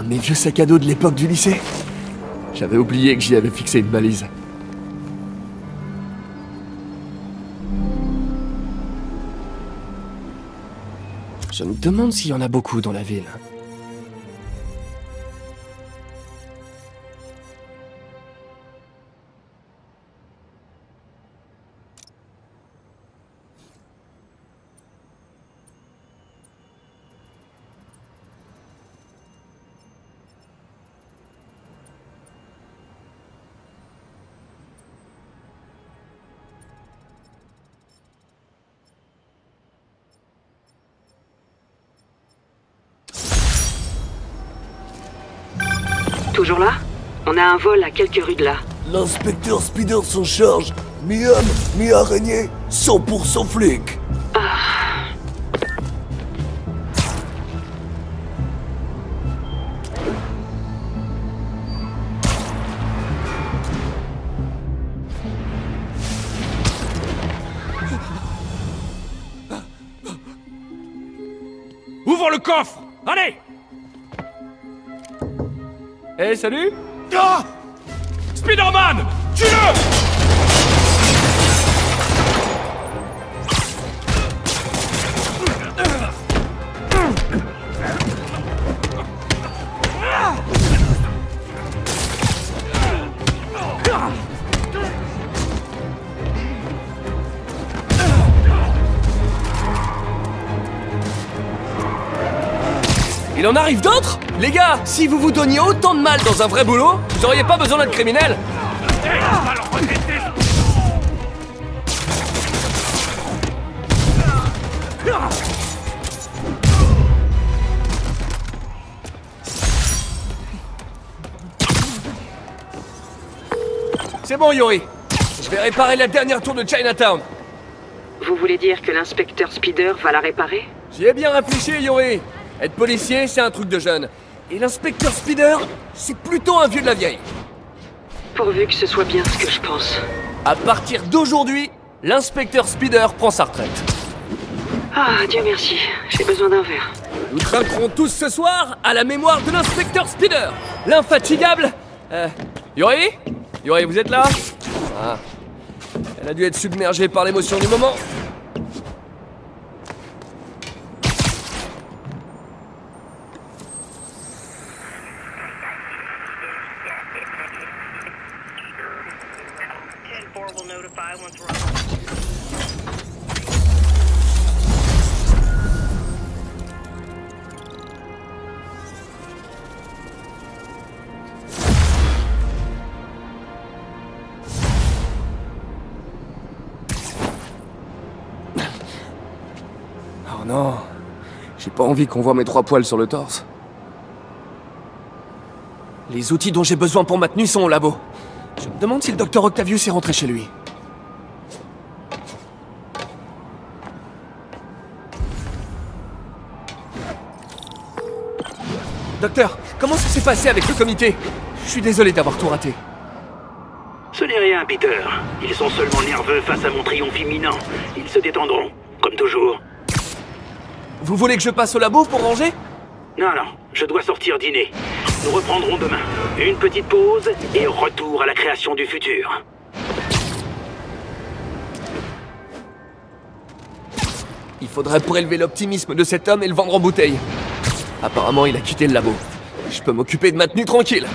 Un de mes vieux sacs à dos de l'époque du lycée. J'avais oublié que j'y avais fixé une balise. Je me demande s'il y en a beaucoup dans la ville. Toujours là? On a un vol à quelques rues de là. L'inspecteur Spider s'en charge. Mi-homme, mi-araignée, 100% flic. Ouvre le coffre! Allez! Eh, salut! Ah! Spider-Man! Tue-le! Il en arrive d'autres? Les gars, si vous vous donniez autant de mal dans un vrai boulot, vous auriez pas besoin d'être criminel. C'est bon, Yori. Je vais réparer la dernière tour de Chinatown. Vous voulez dire que l'inspecteur Spider va la réparer? J'y ai bien réfléchi, Yori. Être policier, c'est un truc de jeune. Et l'inspecteur Spider, c'est plutôt un vieux de la vieille. Pourvu que ce soit bien ce que je pense. À partir d'aujourd'hui, l'inspecteur Spider prend sa retraite. Ah, Dieu merci. J'ai besoin d'un verre. Nous trinquerons tous ce soir à la mémoire de l'inspecteur Spider, l'infatigable... Yori? Yori, vous êtes là? Ah. Elle a dû être submergée par l'émotion du moment. Oh non, j'ai pas envie qu'on voit mes 3 poils sur le torse. Les outils dont j'ai besoin pour ma tenue sont au labo. Je me demande si le docteur Octavius est rentré chez lui. Docteur, comment ça s'est passé avec le comité? Je suis désolé d'avoir tout raté. Ce n'est rien, Peter. Ils sont seulement nerveux face à mon triomphe imminent. Ils se détendront, comme toujours. Vous voulez que je passe au labo pour ranger? Non, non, je dois sortir dîner. Nous reprendrons demain. Une petite pause et retour à la création du futur. Il faudrait prélever l'optimisme de cet homme et le vendre en bouteille. Apparemment, il a quitté le labo. Je peux m'occuper de ma tenue tranquille.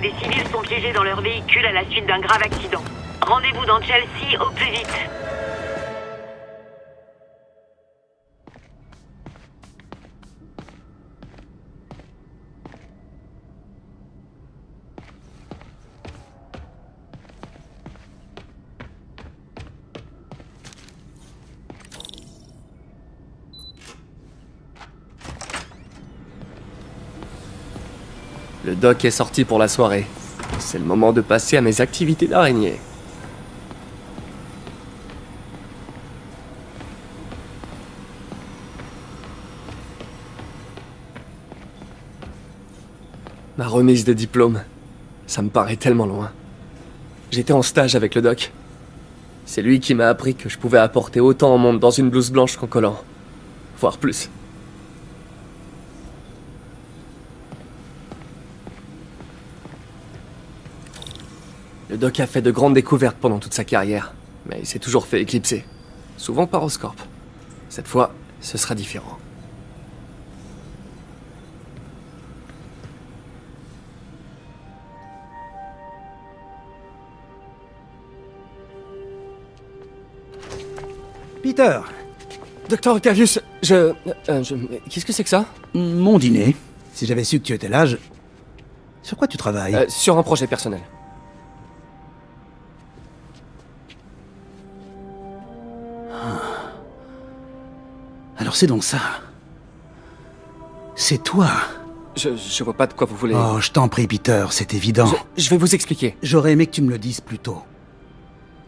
Les civils sont piégés dans leur véhicule à la suite d'un grave accident. Rendez-vous dans Chelsea au plus vite. Le doc est sorti pour la soirée. C'est le moment de passer à mes activités d'araignée. Ma remise de diplôme, ça me paraît tellement loin. J'étais en stage avec le doc. C'est lui qui m'a appris que je pouvais apporter autant au monde dans une blouse blanche qu'en collant. Voire plus. Le doc a fait de grandes découvertes pendant toute sa carrière, mais il s'est toujours fait éclipser. Souvent par Oscorp. Cette fois, ce sera différent. Peter, Docteur Octavius, qu'est-ce que c'est que ça? mon dîner. Si j'avais su que tu étais là, Sur quoi tu travailles? Sur un projet personnel. Alors c'est donc ça. C'est toi. Je vois pas de quoi vous voulez... Oh, je t'en prie, Peter, c'est évident. Je vais vous expliquer. J'aurais aimé que tu me le dises plus tôt.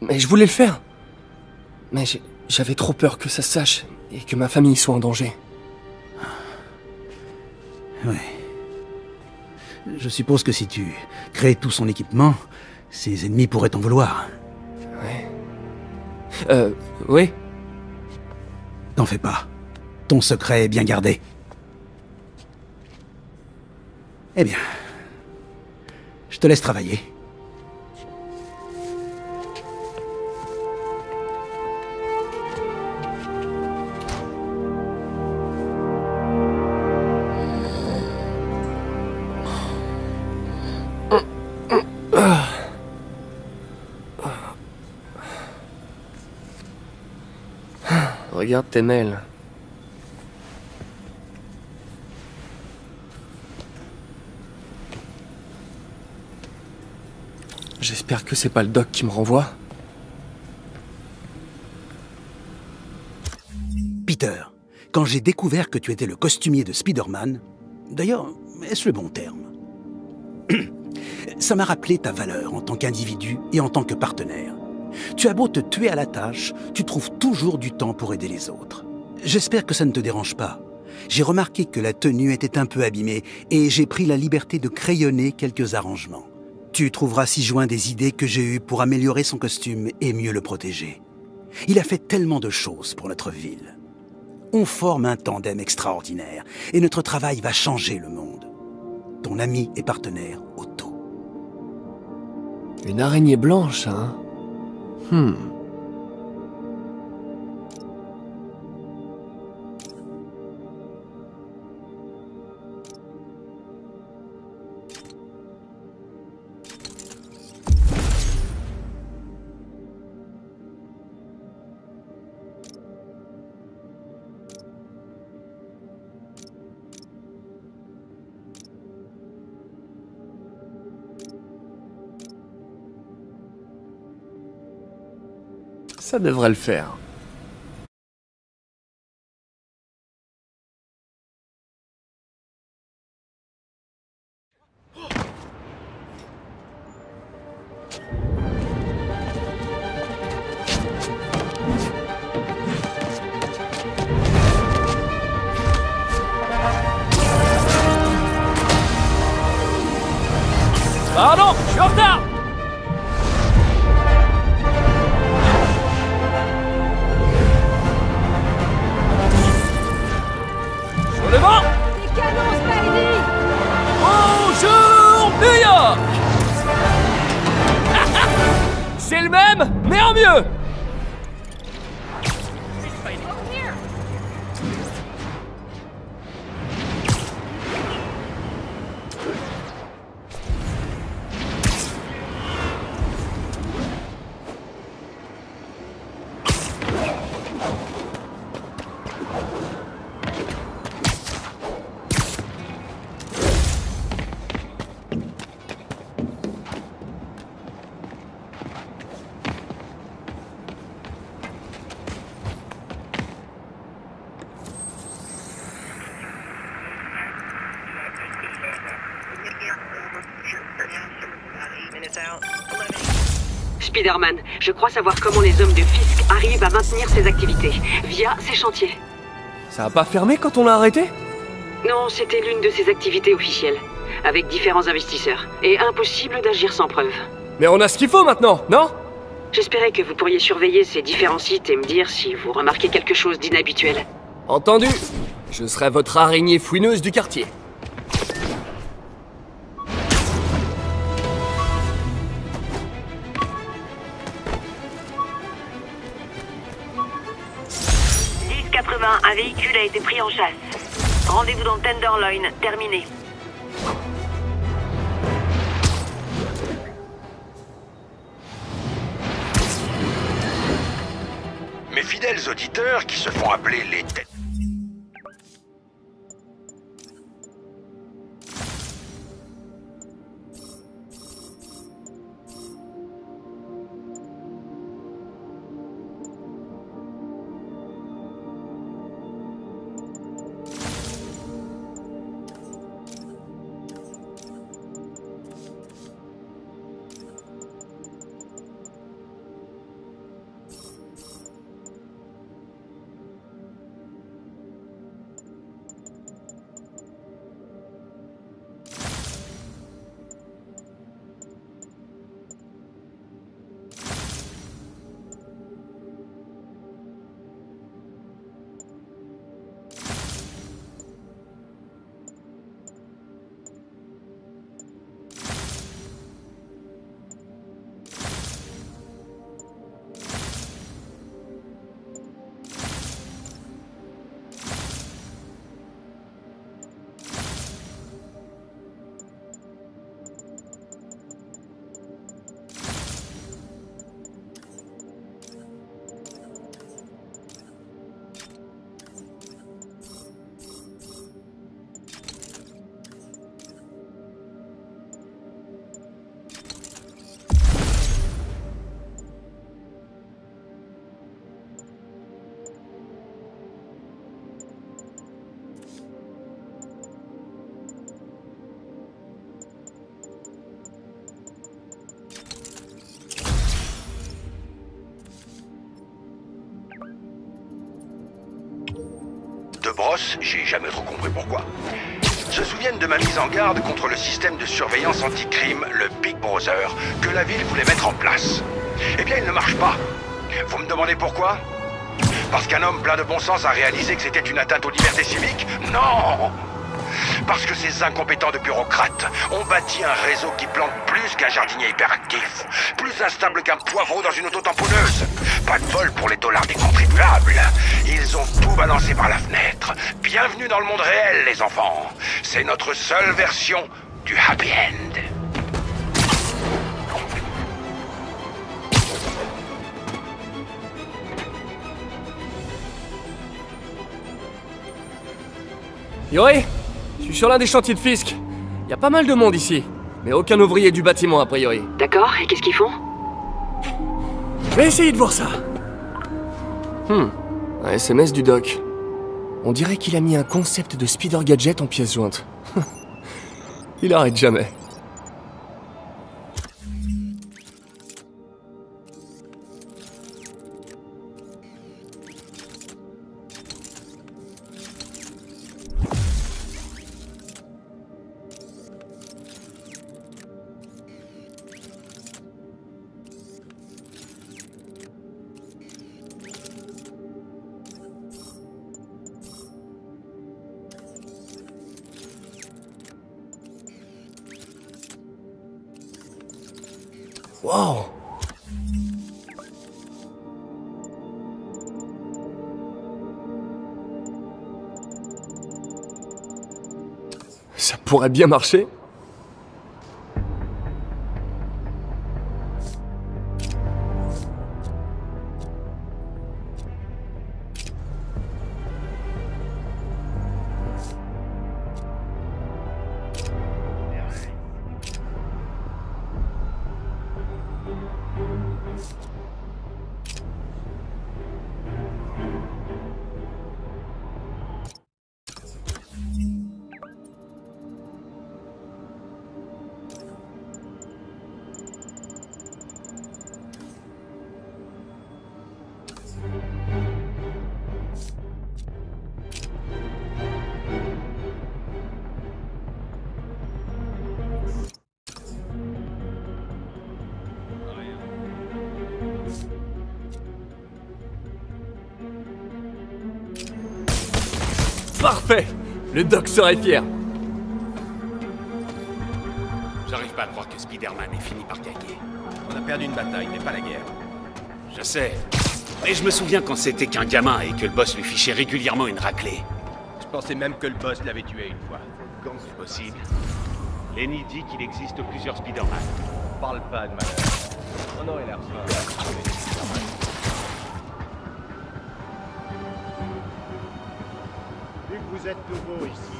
Mais je voulais le faire. Mais j'avais trop peur que ça se sache et que ma famille soit en danger. Oui. Je suppose que si tu crées tout son équipement, ses ennemis pourraient t'en vouloir. Oui. T'en fais pas. Ton secret est bien gardé. Eh bien, je te laisse travailler. Regarde tes mails. J'espère que c'est pas le doc qui me renvoie. Peter, quand j'ai découvert que tu étais le costumier de Spider-Man, d'ailleurs, est-ce le bon terme? Ça m'a rappelé ta valeur en tant qu'individu et en tant que partenaire. Tu as beau te tuer à la tâche, tu trouves toujours du temps pour aider les autres. J'espère que ça ne te dérange pas. J'ai remarqué que la tenue était un peu abîmée et j'ai pris la liberté de crayonner quelques arrangements. Tu trouveras ci-joint des idées que j'ai eues pour améliorer son costume et mieux le protéger. Il a fait tellement de choses pour notre ville. On forme un tandem extraordinaire et notre travail va changer le monde. Ton ami et partenaire, Otto. Une araignée blanche, hein? Ça devrait le faire. Pardon, je suis en retard! Devant! Des canons, Spidey! Bonjour, New York! C'est le même, mais en mieux! Spider-Man, je crois savoir comment les hommes de Fisk arrivent à maintenir ces activités, via ces chantiers. Ça a pas fermé quand on l'a arrêté? Non, c'était l'une de ces activités officielles, avec différents investisseurs, et impossible d'agir sans preuve. Mais on a ce qu'il faut maintenant, non? J'espérais que vous pourriez surveiller ces différents sites et me dire si vous remarquez quelque chose d'inhabituel. Entendu. Je serai votre araignée fouineuse du quartier. Un véhicule a été pris en chasse. Rendez-vous dans Tenderloin, terminé. Mes fidèles auditeurs qui se font appeler les têtes. De brosse, j'ai jamais trop compris pourquoi. Se souviennent de ma mise en garde contre le système de surveillance anti-crime, le Big Brother, que la ville voulait mettre en place. Eh bien, il ne marche pas. Vous me demandez pourquoi? Parce qu'un homme plein de bon sens a réalisé que c'était une atteinte aux libertés civiques? Non! Parce que ces incompétents de bureaucrates ont bâti un réseau qui plante plus qu'un jardinier hyperactif, plus instable qu'un poivreau dans une auto-tamponneuse. Pas de vol pour les dollars des contribuables. Ils ont tout balancé par la fenêtre. Bienvenue dans le monde réel, les enfants. C'est notre seule version du happy end. Yuri, je suis sur l'un des chantiers de Fisk. Il y a pas mal de monde ici, mais aucun ouvrier du bâtiment a priori. D'accord, et qu'est-ce qu'ils font? Je vais essayer de voir ça. Un SMS du doc. On dirait qu'il a mis un concept de Spider Gadget en pièce jointe. Il arrête jamais. Wow. Ça pourrait bien marcher. Parfait! Le doc serait fier. J'arrive pas à croire que Spider-Man ait fini par gagner. On a perdu une bataille, mais pas la guerre. Je sais. Mais je me souviens quand c'était qu'un gamin et que le boss lui fichait régulièrement une raclée. Je pensais même que le boss l'avait tué une fois. Quand c'est possible. Lenny dit qu'il existe plusieurs Spider-Man. Parle pas de malheur. On aurait l'air fin. Vu que vous êtes nouveau ici.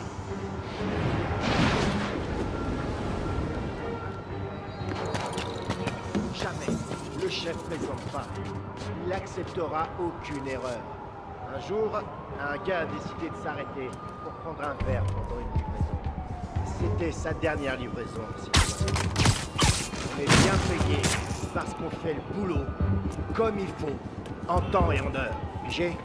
Jamais le chef plaisante pas. Il acceptera aucune erreur. Un jour, un gars a décidé de s'arrêter pour prendre un verre pendant une livraison. C'était sa dernière livraison, aussi. On est bien payé parce qu'on fait le boulot comme il faut, en temps et en heure. Pigé ?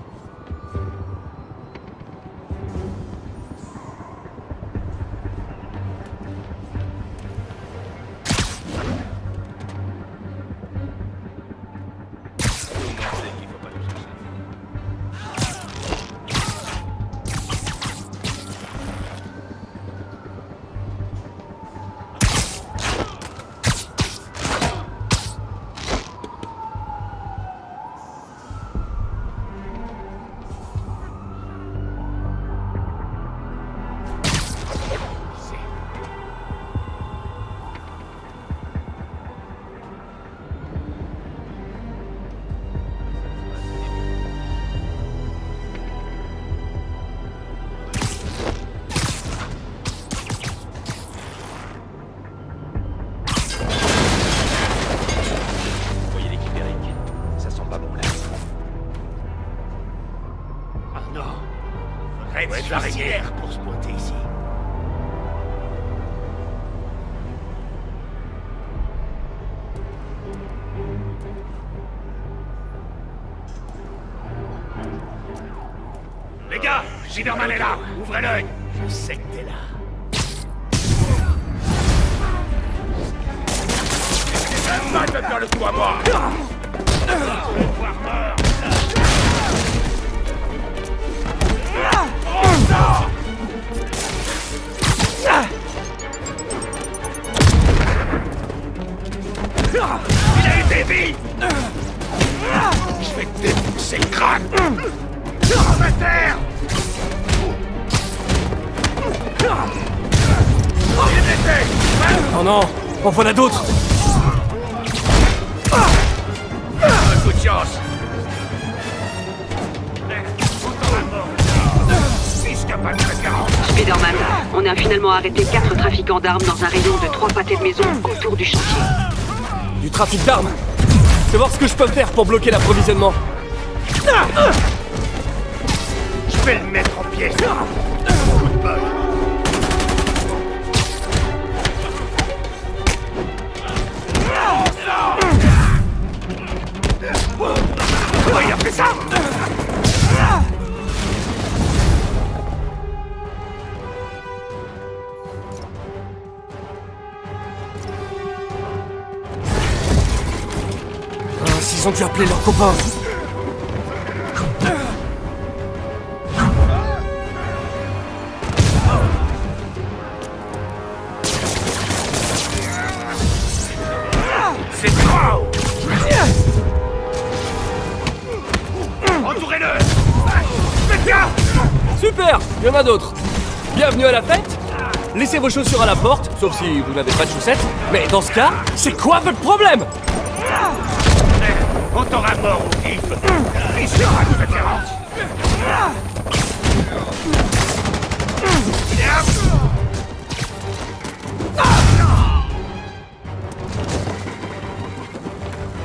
Pour se pointer ici. Les gars, Spider-Man est là. Ouvrez l'œil. Je sais que t'es là. Pas de faire le coup à moi. Je vais te voir mort. Il a été vite. Je vais te défoncer le crâne. À terre. Oh non, en voilà d'autres. Coup de chance. Spider-Man, on a finalement arrêté 4 trafiquants d'armes dans un rayon de 3 pâtés de maison autour du chantier. Du trafic d'armes. Je vais voir ce que je peux faire pour bloquer l'approvisionnement. Je vais le mettre en pièces. Coup de bol. Pourquoi il a fait ça? S'ils ont dû appeler leurs copains. C'est trop! Entourez-le! Faites gaffe! Super, il y en a d'autres. Bienvenue à la fête. Laissez vos chaussures à la porte, sauf si vous n'avez pas de chaussettes. Mais dans ce cas, c'est quoi votre problème? On t'aura mort au vif. Il sera de référence.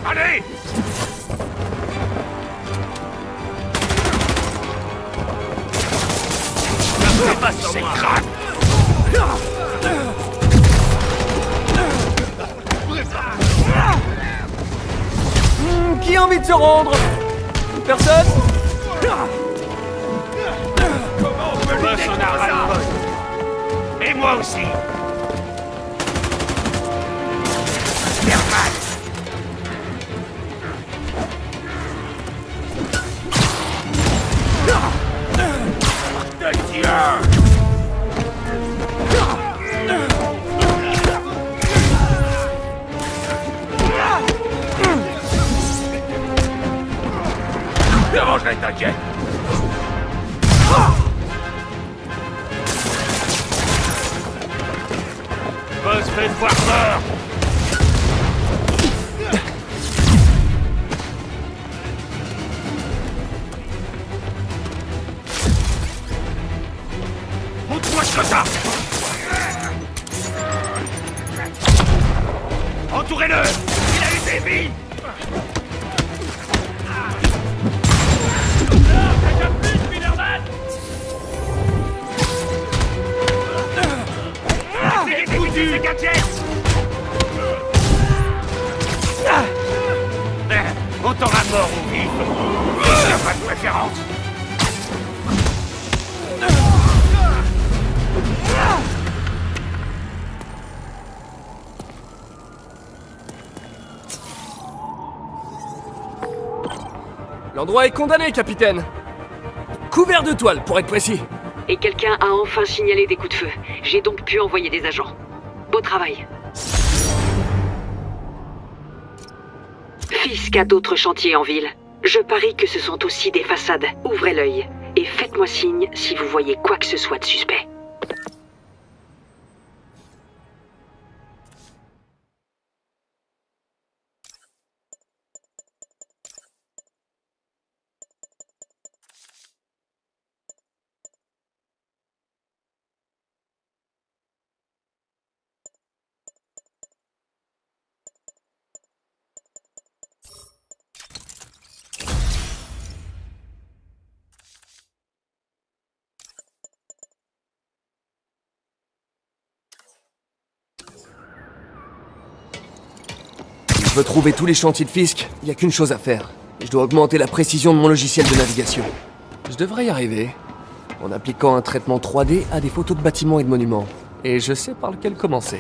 Allez! Ne pas sur moi. Qui a envie de se rendre? Personne? Comment on peut lutter contre ça? Et moi aussi. Spider-Man. De Dieu. tirer, t'inquiète. Buzz fait de voir peur. Montre-moi ce que t'as. Entourez-le. Il a eu des billes. C'est gadget. On t'aura mort ou vif. Il n'y a pas de préférence. L'endroit est condamné, capitaine. Couvert de toile, pour être précis. Et quelqu'un a enfin signalé des coups de feu. J'ai donc pu envoyer des agents. Beau travail. Fisk a d'autres chantiers en ville. Je parie que ce sont aussi des façades. Ouvrez l'œil. Et faites-moi signe si vous voyez quoi que ce soit de suspect. Je veux trouver tous les chantiers de Fisk, il n'y a qu'une chose à faire. Je dois augmenter la précision de mon logiciel de navigation. Je devrais y arriver, en appliquant un traitement 3D à des photos de bâtiments et de monuments. Et je sais par lequel commencer.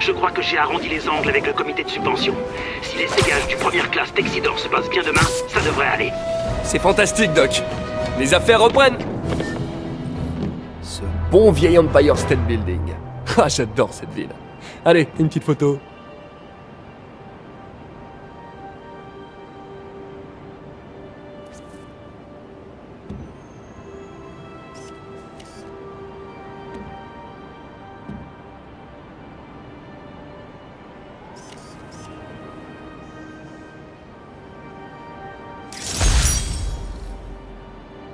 Je crois que j'ai arrondi les angles avec le comité de subvention. Si les ségages du première classe Texidor se passent bien demain, ça devrait aller. C'est fantastique, Doc. Les affaires reprennent. Ce bon vieil Empire State Building. Ah, j'adore cette ville. Allez, une petite photo.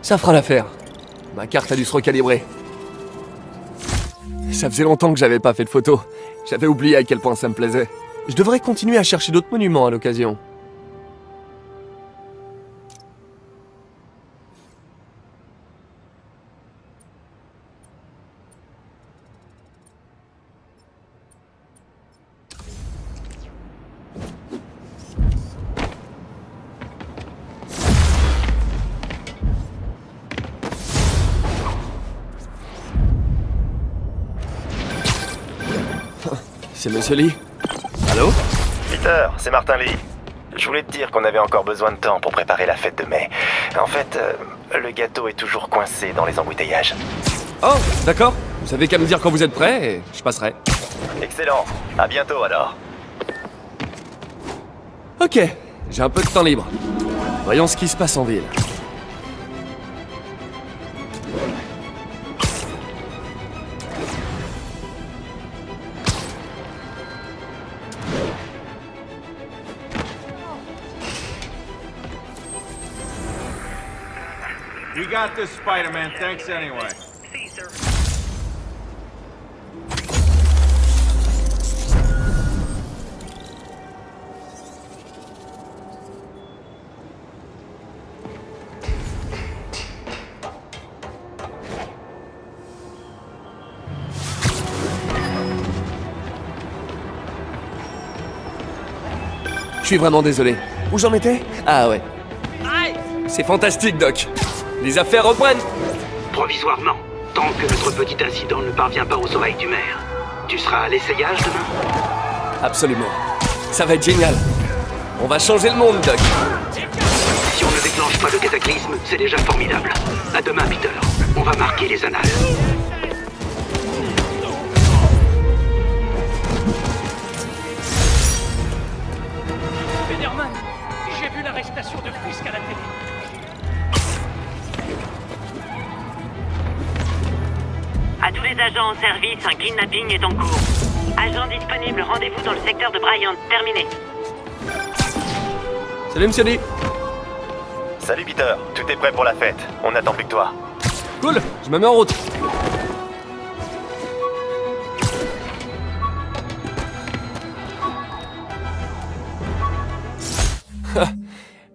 Ça fera l'affaire. Ma carte a dû se recalibrer. Ça faisait longtemps que j'avais pas fait de photos. J'avais oublié à quel point ça me plaisait. Je devrais continuer à chercher d'autres monuments à l'occasion. C'est Monsieur Lee. Allô? Peter, c'est Martin Lee. Je voulais te dire qu'on avait encore besoin de temps pour préparer la fête de mai. En fait, le gâteau est toujours coincé dans les embouteillages. Oh, d'accord. Vous savez qu'à me dire quand vous êtes prêt et je passerai. Excellent. À bientôt alors. Ok, j'ai un peu de temps libre. Voyons ce qui se passe en ville. You got this, Spider-Man. Thanks anyway. Je suis vraiment désolé. Où j'en étais? Ah ouais. C'est fantastique, Doc. Les affaires reprennent. Provisoirement, tant que notre petit incident ne parvient pas aux oreilles du maire. Tu seras à l'essayage demain? Absolument. Ça va être génial. On va changer le monde, Doc. Si on ne déclenche pas le cataclysme, c'est déjà formidable. À demain, Peter. On va marquer les annales. Spider-Man, j'ai vu l'arrestation de Fisk à la télé. À tous les agents en service, un kidnapping est en cours. Agent disponible, rendez-vous dans le secteur de Bryant. Terminé. Salut, Monsieur D. Salut Peter, tout est prêt pour la fête. On n'attend plus que toi. Cool, je me mets en route.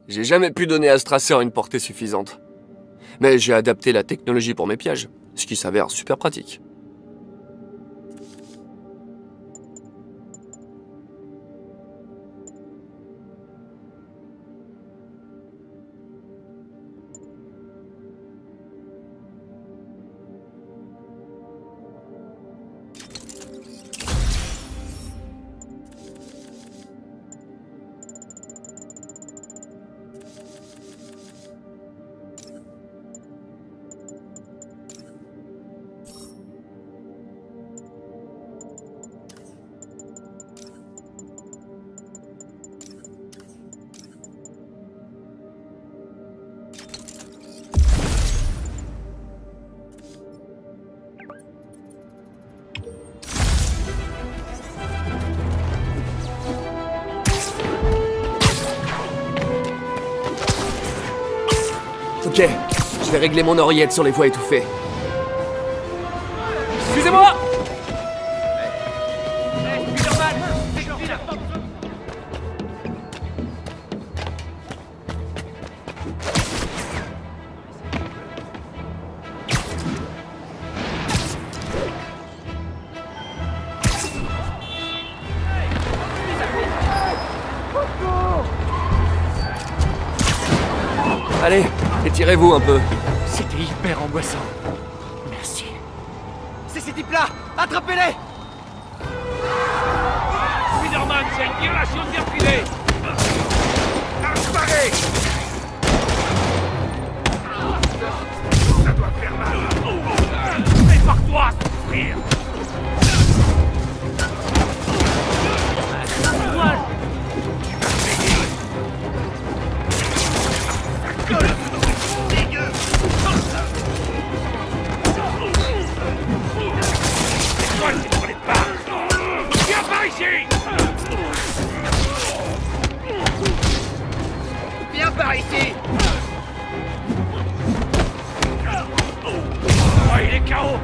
J'ai jamais pu donner à ce traceur une portée suffisante. Mais j'ai adapté la technologie pour mes pièges, ce qui s'avère super pratique. Ok, je vais régler mon oreillette sur les voix étouffées. Excusez-moi! Allez, étirez-vous un peu. C'était hyper angoissant. Merci. C'est ces types-là! Attrapez-les! Spider-Man, c'est une violation de vie privée! Disparez! Ça doit faire mal! Prépare-toi à souffrir! Viens par ici! Oh, il est KO!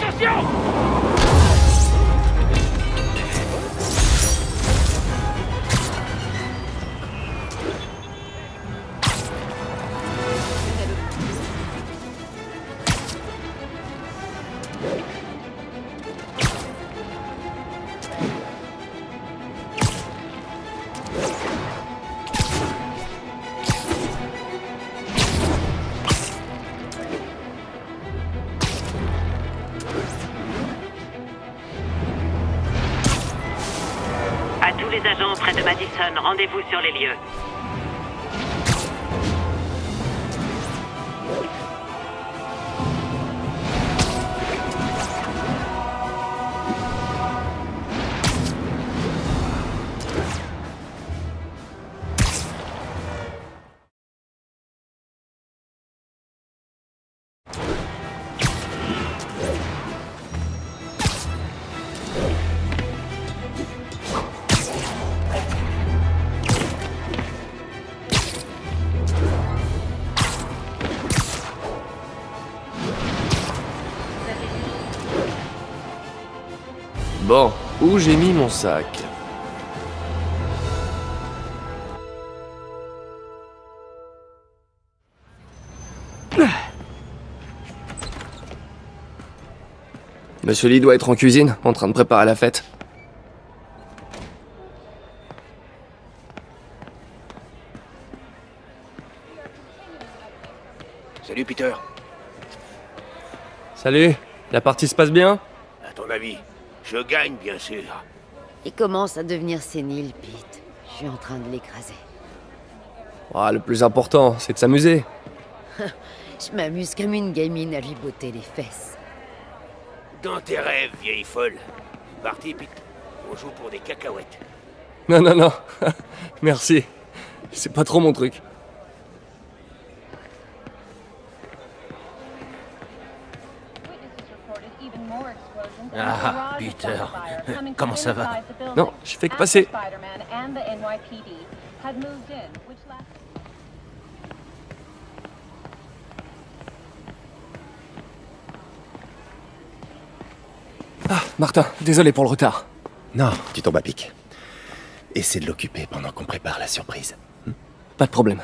Attention! À tous les agents près de Madison, rendez-vous sur les lieux. Bon, où j'ai mis mon sac? Monsieur Lee doit être en cuisine, en train de préparer la fête. Salut Peter. Salut, la partie se passe bien? À ton avis, je gagne bien sûr. Il commence à devenir sénile, Pete. Je suis en train de l'écraser. Ah, le plus important, c'est de s'amuser. Je m'amuse comme une gamine à lui botter les fesses. Dans tes rêves, vieille folle. Parti, Pete. On joue pour des cacahuètes. Non, non, non. Merci. C'est pas trop mon truc. Ah, Peter. Comment ça va? Non, je fais que passer. Ah, Martin, désolé pour le retard. Non, tu tombes à pic. Essaie de l'occuper pendant qu'on prépare la surprise. Pas de problème.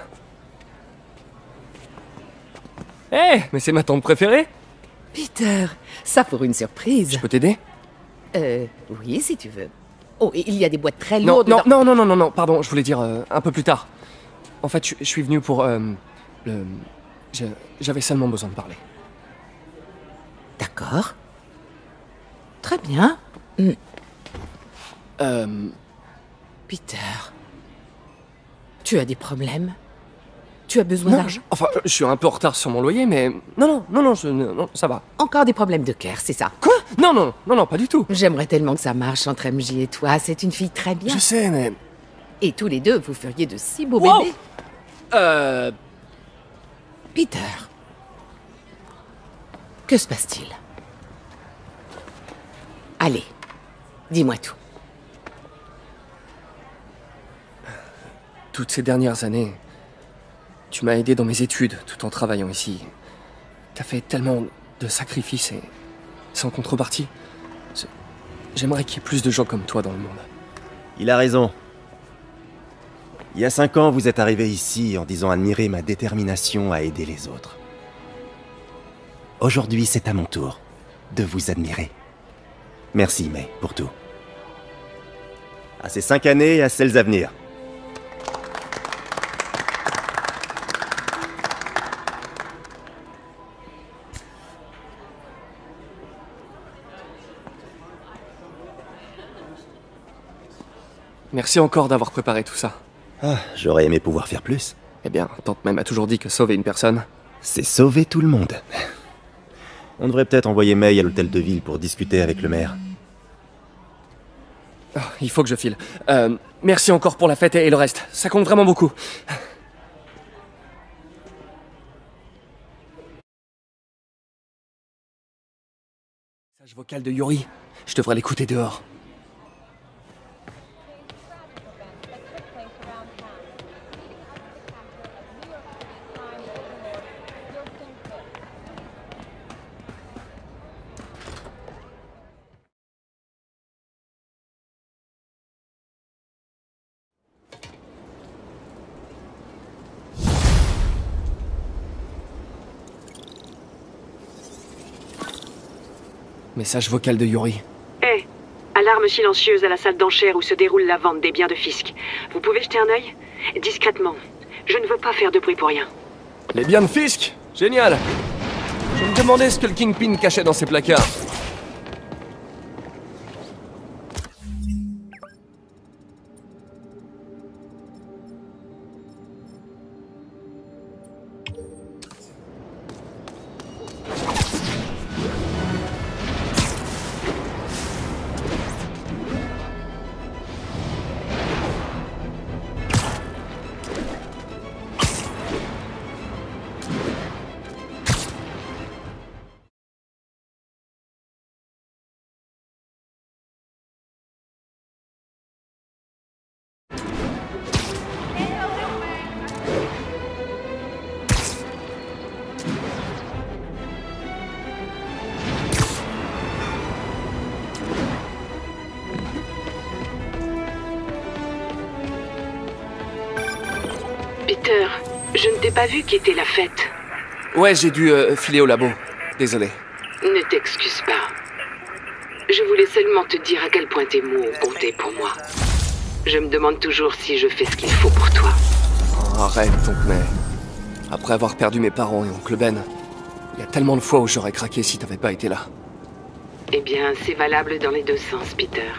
Hé, mais c'est ma tante préférée. Peter, ça pour une surprise. Je peux t'aider? Oui, si tu veux. Oh, et il y a des boîtes très Non, lourdes. non, pardon, je voulais dire un peu plus tard. En fait, je suis venu pour, j'avais seulement besoin de parler. D'accord. Très bien. Peter, tu as des problèmes? Tu as besoin d'argent? Enfin, je suis un peu en retard sur mon loyer, mais... Non, ça va. Encore des problèmes de cœur, c'est ça? Quoi? Non, pas du tout. J'aimerais tellement que ça marche entre MJ et toi. C'est une fille très bien. Je sais, mais... Et tous les deux, vous feriez de si beaux Wow. bébés. Peter, que se passe-t-il? Allez, dis-moi tout. Toutes ces dernières années, tu m'as aidé dans mes études tout en travaillant ici. T'as fait tellement de sacrifices et sans contrepartie. J'aimerais qu'il y ait plus de gens comme toi dans le monde. Il a raison. Il y a 5 ans, vous êtes arrivé ici en disant admirer ma détermination à aider les autres. Aujourd'hui, c'est à mon tour de vous admirer. Merci, May, pour tout. À ces 5 années et à celles à venir. Merci encore d'avoir préparé tout ça. Ah, j'aurais aimé pouvoir faire plus. Eh bien, tante même a toujours dit que sauver une personne... C'est sauver tout le monde. On devrait peut-être envoyer May à l'hôtel de ville pour discuter avec le maire. Oh, il faut que je file. Merci encore pour la fête et le reste. Ça compte vraiment beaucoup. Message vocal de Yuri. Je devrais l'écouter dehors. Message vocal de Yuri. Hé, alarme silencieuse à la salle d'enchères où se déroule la vente des biens de Fisk. Vous pouvez jeter un œil? Discrètement. Je ne veux pas faire de bruit pour rien. Les biens de Fisk? Génial. Je me demandais ce que le Kingpin cachait dans ses placards. Peter, je ne t'ai pas vu quitter la fête. Ouais, j'ai dû filer au labo. Désolé. Ne t'excuse pas. Je voulais seulement te dire à quel point tes mots ont compté pour moi. Je me demande toujours si je fais ce qu'il faut pour toi. Oh, arrête donc, mais... Après avoir perdu mes parents et oncle Ben, il y a tellement de fois où j'aurais craqué si t'avais pas été là. Eh bien, c'est valable dans les deux sens, Peter.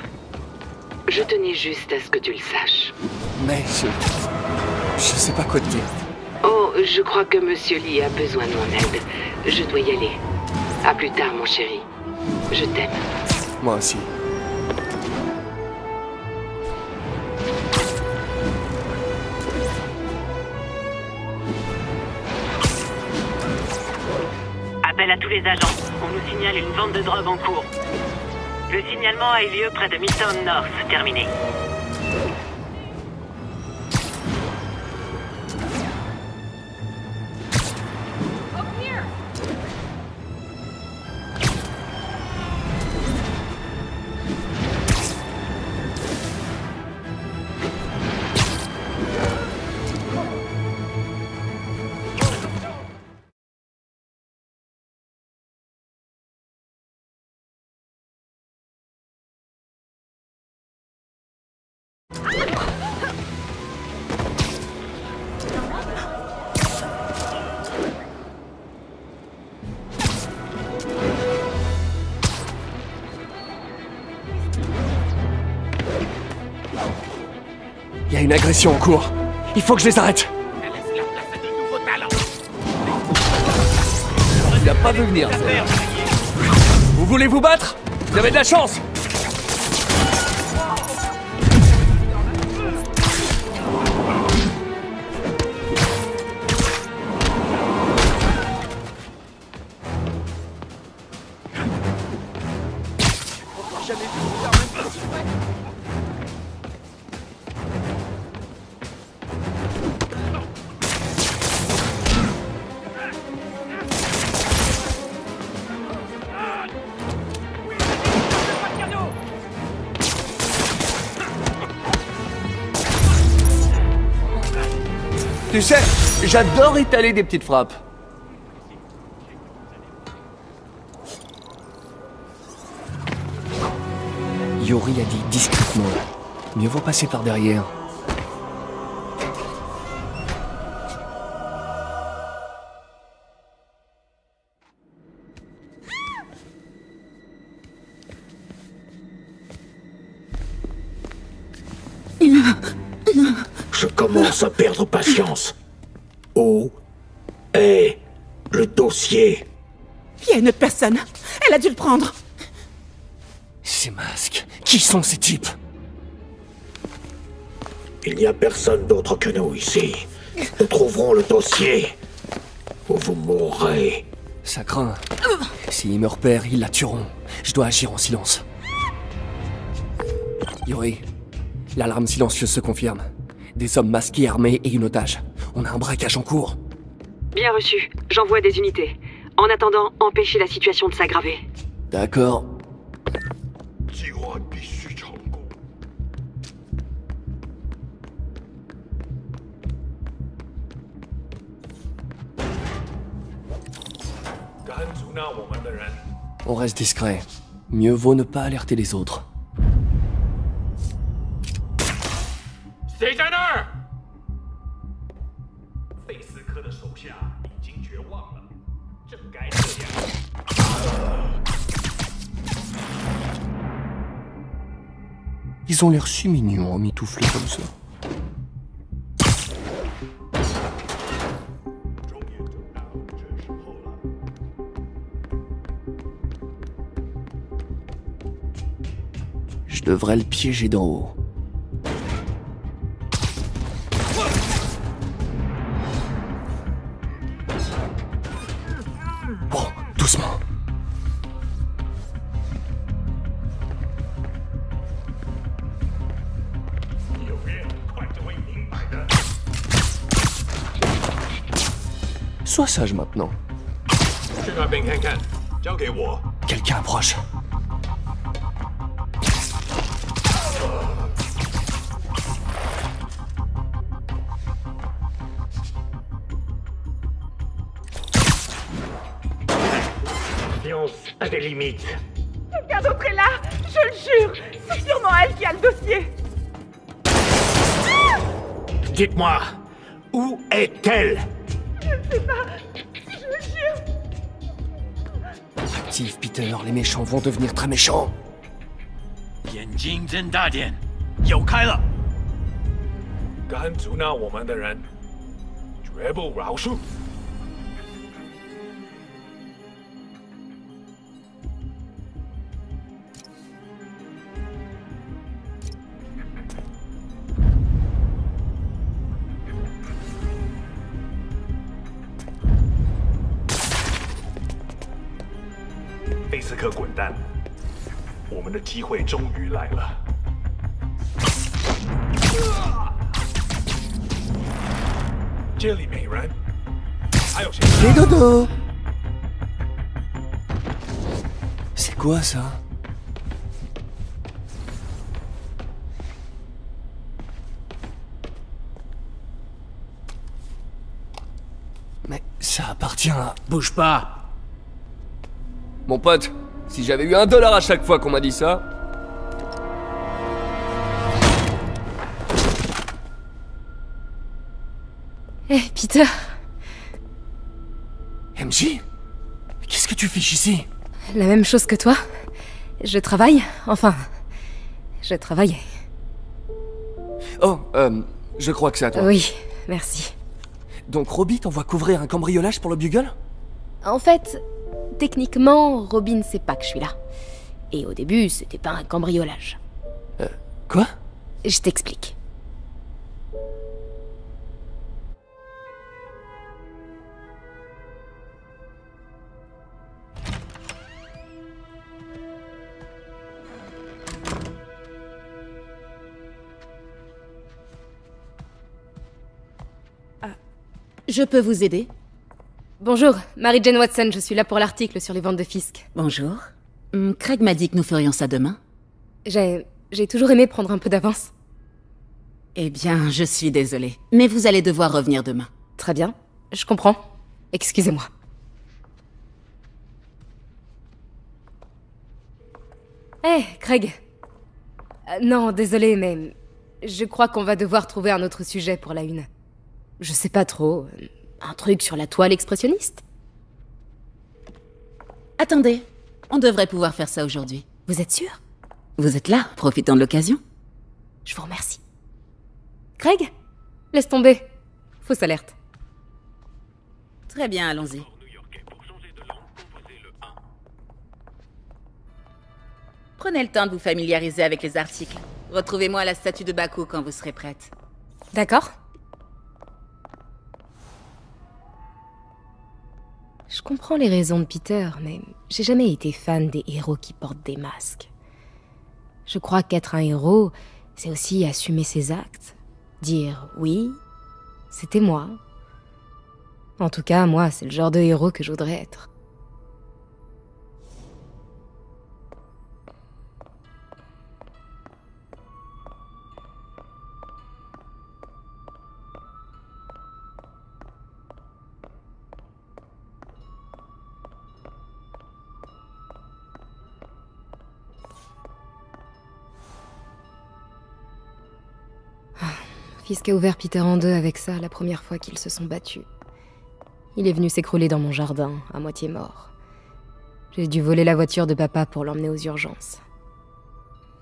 Je tenais juste à ce que tu le saches. Mais je sais pas quoi te dire. Oh, je crois que Monsieur Lee a besoin de mon aide. Je dois y aller. À plus tard, mon chéri. Je t'aime. Moi aussi. Appel à tous les agents. On nous signale une vente de drogue en cours. Le signalement a eu lieu près de Midtown North. Terminé. Il y a une agression en cours. Il faut que je les arrête. Tu l'as pas vu venir, ça. Vous voulez vous battre? Vous avez de la chance. Tu sais, j'adore étaler des petites frappes. Yori a dit discrètement. Mieux vaut passer par derrière. Je commence à perdre patience. Où est le dossier? Il y a une autre personne. Elle a dû le prendre. Ces masques, qui sont ces types? Il n'y a personne d'autre que nous ici. Nous trouverons le dossier. Ou vous mourrez. Ça craint. S'ils me repèrent, ils la tueront. Je dois agir en silence. Yori, l'alarme silencieuse se confirme. Des hommes masqués, armés et une otage. On a un braquage en cours. Bien reçu. J'envoie des unités. En attendant, empêchez la situation de s'aggraver. D'accord. On reste discret. Mieux vaut ne pas alerter les autres. Ils ont l'air si mignons en mitouflés comme ça. Je devrais le piéger d'en haut. Bon, doucement. Sois sage maintenant. Quelqu'un approche. confiance a des limites. Quelqu'un d'autre est là, je le jure. C'est sûrement elle qui a le dossier. Dites-moi, où est-elle? Je ne sais pas, je le jure. Active, Peter, les méchants vont devenir très méchants. 眼睛睁大点，有开了。敢阻挠我们的人，绝不饶恕。贝斯克滚蛋！我们的机会终于来了。这里没人，还有谁？ Les dodos. C'est quoi ça? Mais ça appartient à... Bouge pas. Mon pote, si j'avais eu $1 à chaque fois qu'on m'a dit ça... Eh, Peter. MJ? Qu'est-ce que tu fiches ici? La même chose que toi. Je travaille. Enfin, je travaillais. Oh, je crois que c'est à toi. Oui, merci. Donc Robbie t'envoie couvrir un cambriolage pour le Bugle? En fait, techniquement, Robin sait pas que je suis là. Et au début, c'était pas un cambriolage. Quoi? Je t'explique. Je peux vous aider? Bonjour, Mary-Jane Watson, je suis là pour l'article sur les ventes de Fisk. Bonjour. Craig m'a dit que nous ferions ça demain. J'ai toujours aimé prendre un peu d'avance. Eh bien, je suis désolée. Mais vous allez devoir revenir demain. Très bien, je comprends. Excusez-moi. Hé, Craig. Non, désolé, mais je crois qu'on va devoir trouver un autre sujet pour la une. Je sais pas trop. Un truc sur la toile expressionniste? Attendez, on devrait pouvoir faire ça aujourd'hui. Vous êtes sûr? Vous êtes là, profitant de l'occasion. Je vous remercie. Craig? Laisse tomber. Fausse alerte. Très bien, allons-y. Prenez le temps de vous familiariser avec les articles. Retrouvez-moi à la statue de Baku quand vous serez prête. D'accord. Je comprends les raisons de Peter, mais j'ai jamais été fan des héros qui portent des masques. Je crois qu'être un héros, c'est aussi assumer ses actes. Dire oui, c'était moi. En tout cas, moi, c'est le genre de héros que je voudrais être. Fisk a ouvert Peter en deux avec ça la première fois qu'ils se sont battus. Il est venu s'écrouler dans mon jardin, à moitié mort. J'ai dû voler la voiture de papa pour l'emmener aux urgences.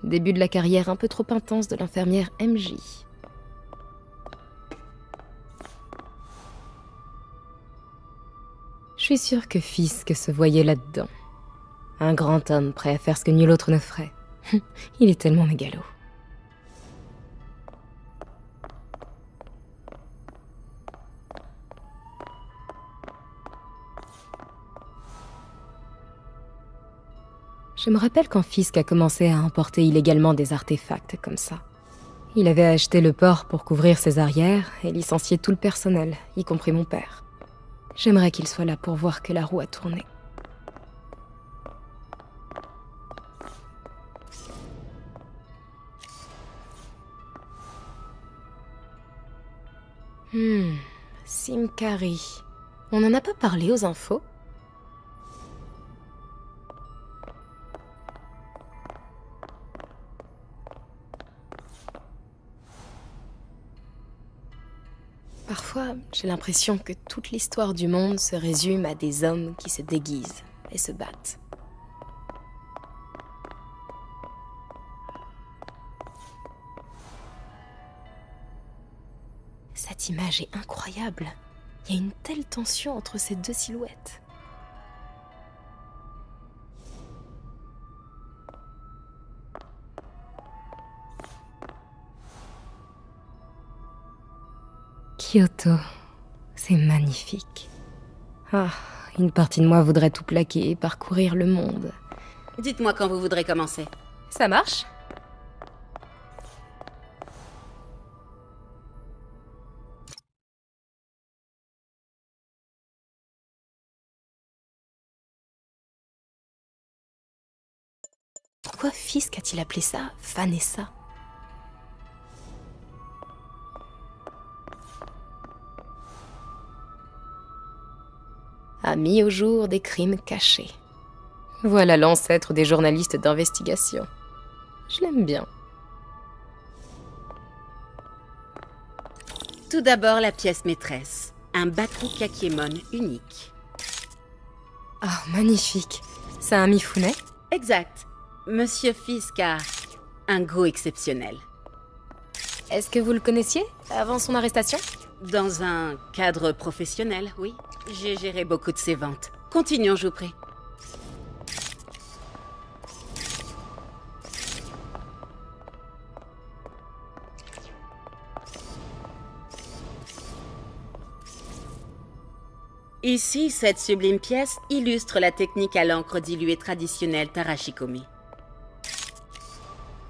Début de la carrière un peu trop intense de l'infirmière MJ. Je suis sûre que Fisk se voyait là-dedans. Un grand homme prêt à faire ce que nul autre ne ferait. Il est tellement mégalo. Je me rappelle quand Fisk a commencé à importer illégalement des artefacts comme ça. Il avait acheté le port pour couvrir ses arrières et licencié tout le personnel, y compris mon père. J'aimerais qu'il soit là pour voir que la roue a tourné. Simcari. On n'en a pas parlé aux infos? Parfois, j'ai l'impression que toute l'histoire du monde se résume à des hommes qui se déguisent et se battent. Cette image est incroyable. Il y a une telle tension entre ces deux silhouettes. Kyoto, c'est magnifique. Ah, une partie de moi voudrait tout plaquer et parcourir le monde. Dites-moi quand vous voudrez commencer. Ça marche ? Pourquoi Fisk a-t-il appelé ça Vanessa ? A mis au jour des crimes cachés. Voilà l'ancêtre des journalistes d'investigation. Je l'aime bien. Tout d'abord, la pièce maîtresse. Un Baku Kakiemon unique. Ah, magnifique. C'est un Mifune ? Exact. Monsieur Fisk a un goût exceptionnel. Est-ce que vous le connaissiez avant son arrestation ? Dans un cadre professionnel, oui. J'ai géré beaucoup de ses ventes. Continuons, je vous prie. Ici, cette sublime pièce illustre la technique à l'encre diluée traditionnelle Tarashikomi.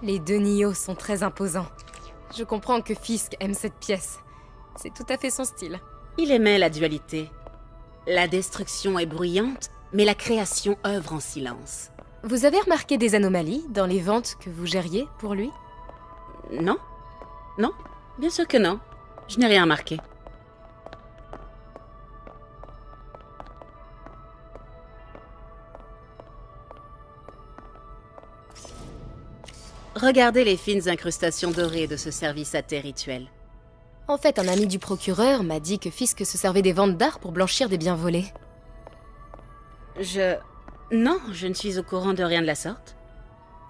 Les deux Nioh sont très imposants. Je comprends que Fisk aime cette pièce. C'est tout à fait son style. Il aimait la dualité. La destruction est bruyante, mais la création œuvre en silence. Vous avez remarqué des anomalies dans les ventes que vous gériez pour lui ? Non. Non, bien sûr que non. Je n'ai rien remarqué. Regardez les fines incrustations dorées de ce service à thé rituel. En fait, un ami du procureur m'a dit que Fisk se servait des ventes d'art pour blanchir des biens volés. Non, je ne suis au courant de rien de la sorte.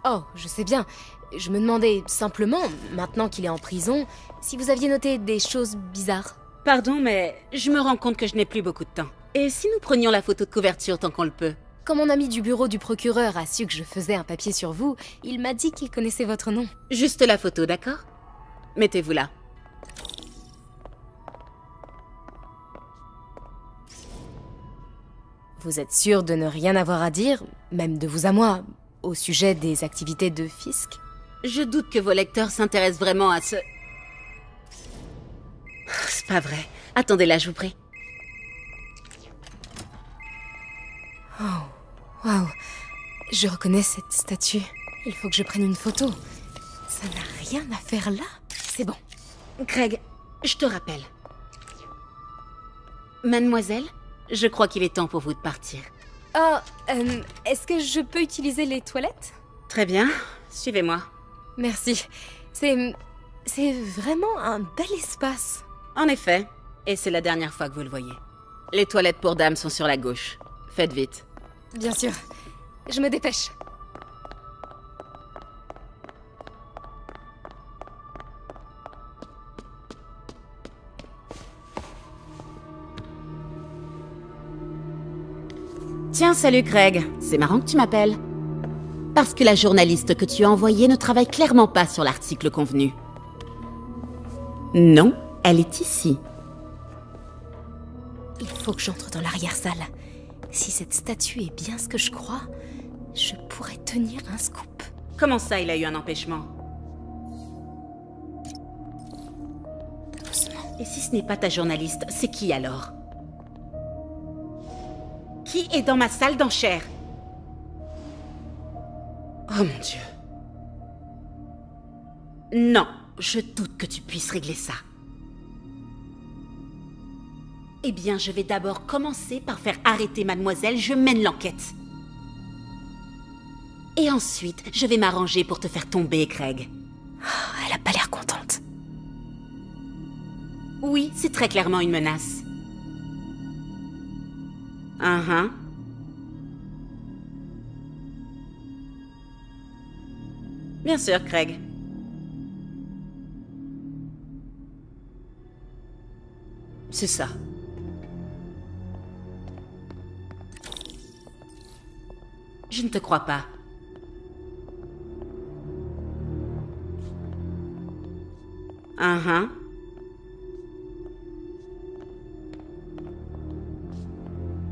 Oh, je sais bien. Je me demandais simplement, maintenant qu'il est en prison, si vous aviez noté des choses bizarres. Pardon, mais je me rends compte que je n'ai plus beaucoup de temps. Et si nous prenions la photo de couverture tant qu'on le peut ? Quand mon ami du bureau du procureur a su que je faisais un papier sur vous, il m'a dit qu'il connaissait votre nom. Juste la photo, d'accord ? Mettez-vous là. Vous êtes sûr de ne rien avoir à dire, même de vous à moi, au sujet des activités de Fisk ? Je doute que vos lecteurs s'intéressent vraiment à ce... C'est pas vrai. Attendez là, je vous prie. Oh, waouh. Je reconnais cette statue. Il faut que je prenne une photo. Ça n'a rien à faire là. C'est bon. Craig, je te rappelle. Mademoiselle, je crois qu'il est temps pour vous de partir. Oh, est-ce que je peux utiliser les toilettes ? Très bien, suivez-moi. Merci. C'est vraiment un bel espace. En effet, et c'est la dernière fois que vous le voyez. Les toilettes pour dames sont sur la gauche. Faites vite. Bien sûr. Je me dépêche. Tiens, salut Craig. C'est marrant que tu m'appelles. Parce que la journaliste que tu as envoyée ne travaille clairement pas sur l'article convenu. Non, elle est ici. Il faut que j'entre dans l'arrière-salle. Si cette statue est bien ce que je crois, je pourrais tenir un scoop. Comment ça, il a eu un empêchement? Doucement. Et si ce n'est pas ta journaliste, c'est qui alors? Qui est dans ma salle d'enchères? Oh mon Dieu. Non, je doute que tu puisses régler ça. Eh bien, je vais d'abord commencer par faire arrêter mademoiselle, je mène l'enquête. Et ensuite, je vais m'arranger pour te faire tomber, Craig. Elle a pas l'air contente. Oui, c'est très clairement une menace. Bien sûr, Craig. C'est ça. Je ne te crois pas.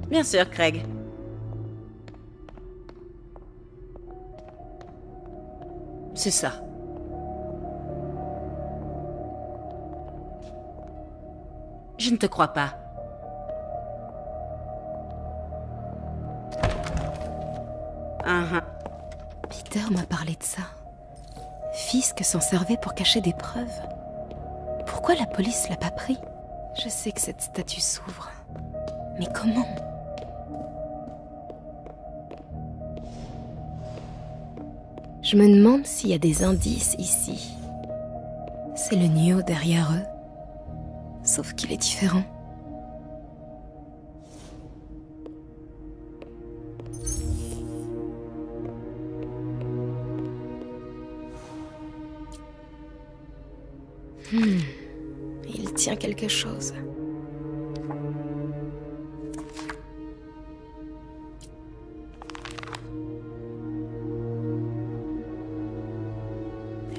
Bien sûr, Craig. C'est ça. Je ne te crois pas. Peter m'a parlé de ça. Fisk s'en servait pour cacher des preuves. Pourquoi la police l'a pas pris? Je sais que cette statue s'ouvre. Mais comment? Je me demande s'il y a des indices ici. C'est le Nio derrière eux. Sauf qu'il est différent. Il tient quelque chose.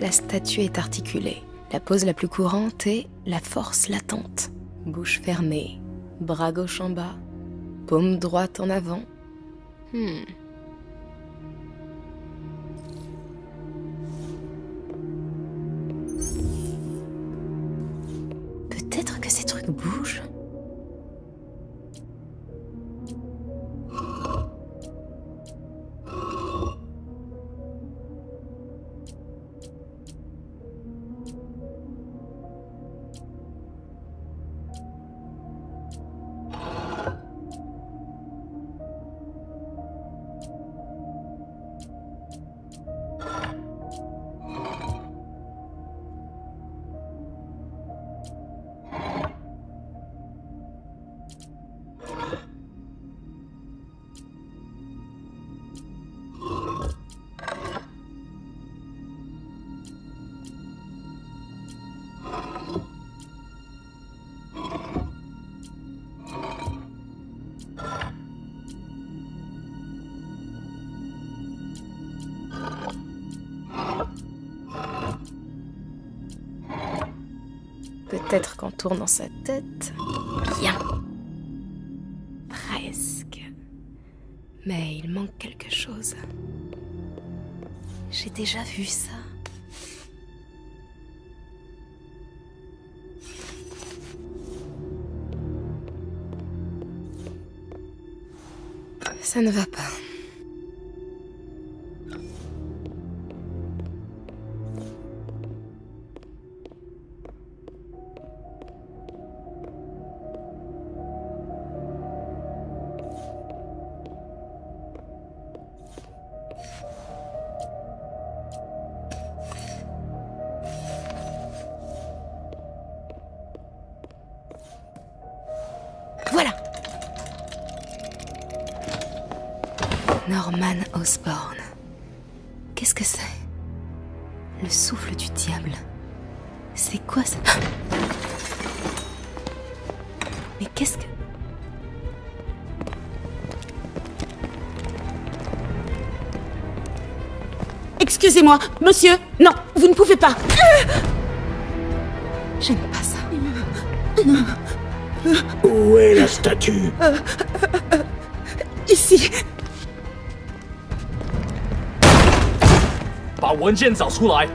La statue est articulée. La pose la plus courante est la force latente. Bouche fermée, bras gauche en bas, paume droite en avant. Peut-être que ces trucs bougent. Peut-être qu'en tournant sa tête... Bien. Presque. Mais il manque quelque chose. J'ai déjà vu ça. Ça ne va pas. Voilà. Norman Osborn. Qu'est-ce que c'est? Le souffle du diable. C'est quoi ça? Mais qu'est-ce que... Excusez-moi, monsieur. Non, vous ne pouvez pas. J'aime pas ça. Où est la statue? Ici. 把文件找出来。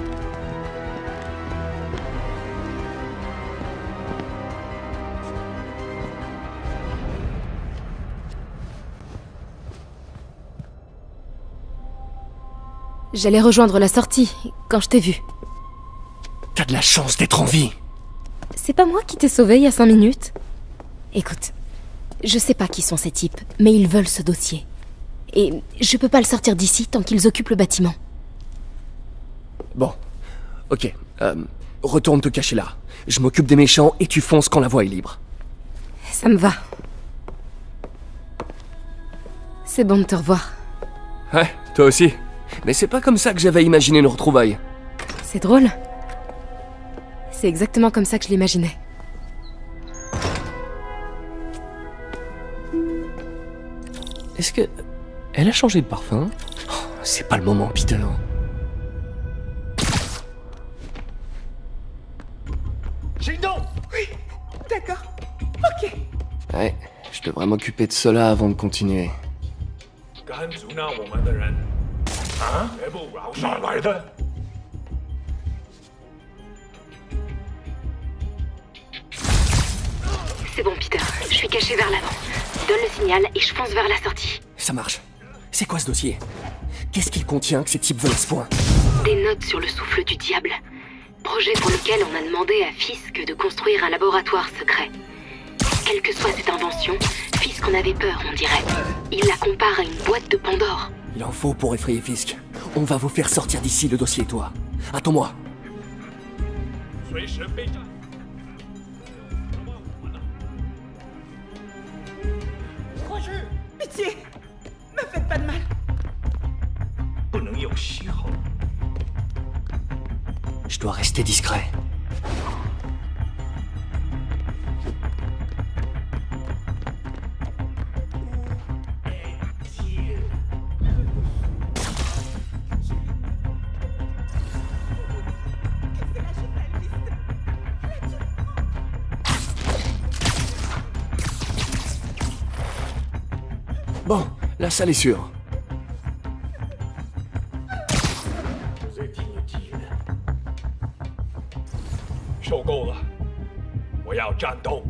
J'allais rejoindre la sortie quand je t'ai vu. T'as de la chance d'être en vie. C'est pas moi qui t'ai sauvé il y a 5 minutes. Écoute, je sais pas qui sont ces types, mais ils veulent ce dossier. Et je peux pas le sortir d'ici tant qu'ils occupent le bâtiment. Bon, ok. retourne te cacher là. Je m'occupe des méchants et tu fonces quand la voie est libre. Ça me va. C'est bon de te revoir. Ouais, toi aussi. Mais c'est pas comme ça que j'avais imaginé nos retrouvailles. C'est drôle. C'est exactement comme ça que je l'imaginais. Est-ce que... Elle a changé de parfum? Oh, c'est pas le moment, Peter. Gildon! Oui, d'accord. Ok. Ouais, je devrais m'occuper de cela avant de continuer. 敢阻挠我们的人，绝不饶上来的。 C'est bon, Peter. Je suis caché vers l'avant. Donne le signal et je fonce vers la sortie. Ça marche. C'est quoi ce dossier? Qu'est-ce qu'il contient que ces types veulent à ce point? Des notes sur le souffle du diable. Projet pour lequel on a demandé à Fisk de construire un laboratoire secret. Quelle que soit cette invention, Fisk en avait peur, on dirait. Il la compare à une boîte de Pandore. Il en faut pour effrayer Fisk. On va vous faire sortir d'ici, le dossier et toi. Attends-moi. Pitié! Me faites pas de mal! Je dois rester discret. Bon, la salle est sûre. Vous êtes inutile. 受够了，我要战斗。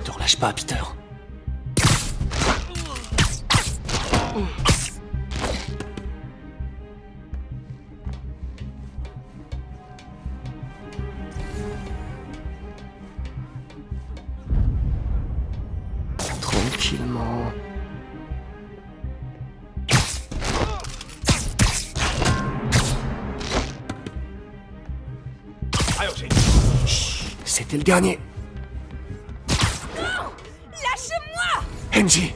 Te relâche pas, Peter. Tranquillement. C'était le dernier. Lâchez-moi! Angie!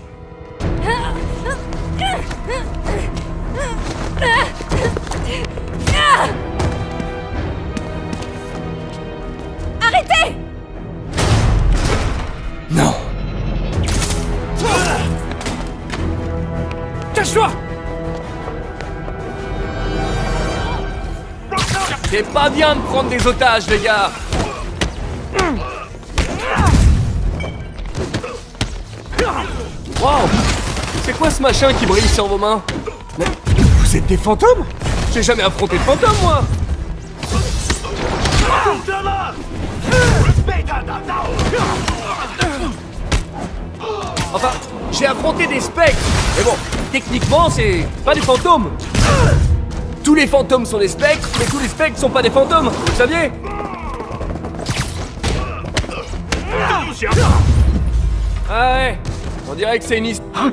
Arrêtez! Non! Cache-toi! C'est pas bien de prendre des otages, les gars! Wow! C'est quoi ce machin qui brille sur vos mains? Mais vous êtes des fantômes? J'ai jamais affronté de fantômes, moi! Enfin, j'ai affronté des spectres! Mais bon, techniquement, c'est pas des fantômes! Tous les fantômes sont des spectres, mais tous les spectres sont pas des fantômes, vous le saviez? Ah ouais, on dirait que c'est une histoire.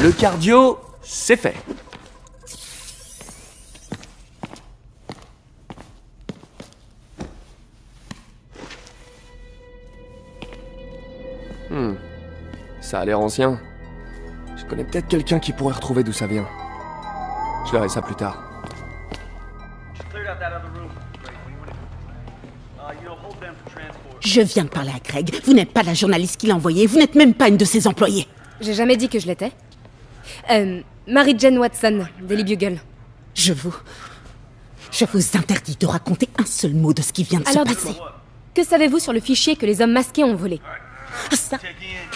Le cardio, c'est fait. Ça a l'air ancien. Je connais peut-être quelqu'un qui pourrait retrouver d'où ça vient. Je verrai ça plus tard. Je viens de parler à Craig. Vous n'êtes pas la journaliste qui l'a envoyé. Vous n'êtes même pas une de ses employées. J'ai jamais dit que je l'étais. Mary-Jane Watson, Daily Bugle. Je vous interdis de raconter un seul mot de ce qui vient de se passer. Alors dites-moi, que savez-vous sur le fichier que les hommes masqués ont volé? Ça,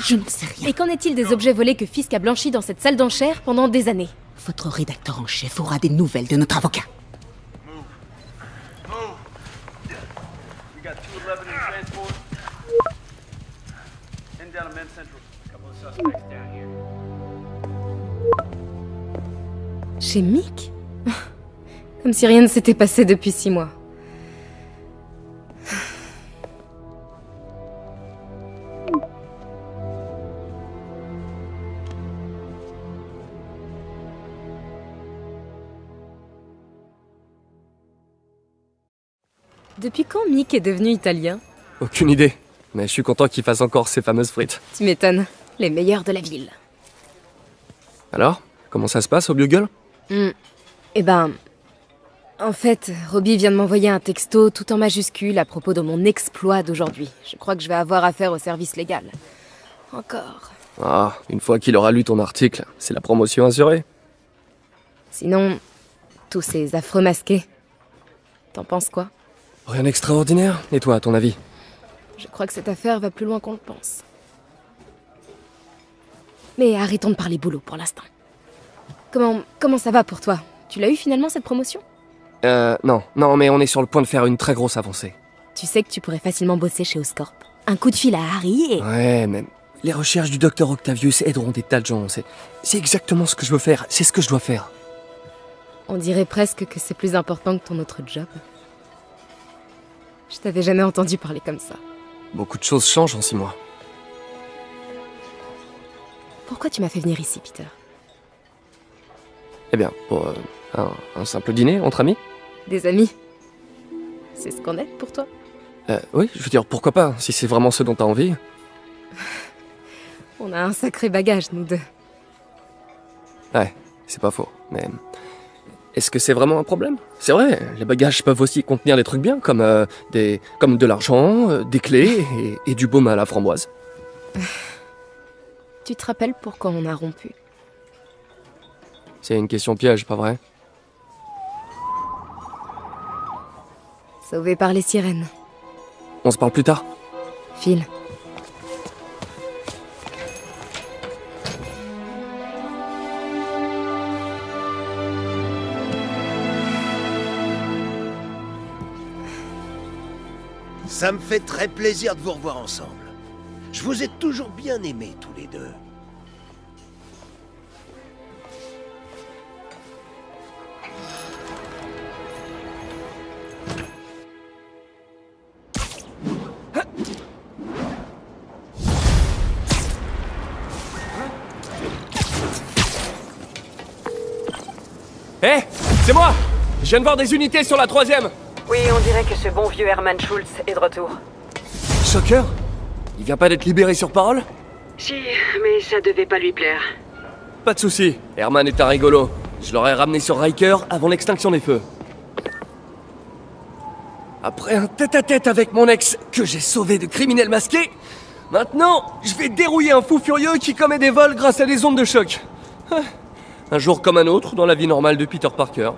je n'en sais rien. Et qu'en est-il des objets volés que Fisk a blanchis dans cette salle d'enchères pendant des années? Votre rédacteur en chef aura des nouvelles de notre avocat. Chez Mick? Comme si rien ne s'était passé depuis 6 mois. Depuis quand Mick est devenu italien? Aucune idée, mais je suis content qu'il fasse encore ses fameuses frites. Tu m'étonnes, les meilleurs de la ville. Alors, comment ça se passe au Bugle? Eh ben... En fait, Robbie vient de m'envoyer un texto tout en majuscule à propos de mon exploit d'aujourd'hui. Je crois que je vais avoir affaire au service légal. Encore. Ah, une fois qu'il aura lu ton article, c'est la promotion assurée. Sinon, tous ces affreux masqués. T'en penses quoi? Rien d'extraordinaire. Et toi, à ton avis? Je crois que cette affaire va plus loin qu'on le pense. Mais arrêtons de parler boulot pour l'instant. Comment ça va pour toi? Tu l'as eu finalement cette promotion? Non, mais on est sur le point de faire une très grosse avancée. Tu sais que tu pourrais facilement bosser chez Oscorp. Un coup de fil à Harry et... Ouais, mais les recherches du Dr Octavius aideront des tas de gens. C'est exactement ce que je veux faire. C'est ce que je dois faire. On dirait presque que c'est plus important que ton autre job. Je t'avais jamais entendu parler comme ça. Beaucoup de choses changent en 6 mois. Pourquoi tu m'as fait venir ici, Peter? Eh bien, pour un simple dîner entre amis. Des amis? C'est ce qu'on est pour toi? Oui, je veux dire, pourquoi pas, si c'est vraiment ce dont t'as envie. On a un sacré bagage, nous deux. Ouais, c'est pas faux, mais... Est-ce que c'est vraiment un problème? C'est vrai, les bagages peuvent aussi contenir des trucs bien, comme de l'argent, des clés et du baume à la framboise. Tu te rappelles pourquoi on a rompu? C'est une question piège, pas vrai? Sauvé par les sirènes. On se parle plus tard? File. Ça me fait très plaisir de vous revoir ensemble. Je vous ai toujours bien aimés tous les deux. Hé, c'est moi! Je viens de voir des unités sur la 3e. Oui, on dirait que ce bon vieux Herman Schultz est de retour. Shocker? Il vient pas d'être libéré sur parole? Si, mais ça devait pas lui plaire. Pas de soucis, Herman est un rigolo. Je l'aurais ramené sur Riker avant l'extinction des feux. Après un tête-à-tête avec mon ex, que j'ai sauvé de criminels masqués, maintenant, je vais dérouiller un fou furieux qui commet des vols grâce à des ondes de choc. Un jour comme un autre dans la vie normale de Peter Parker.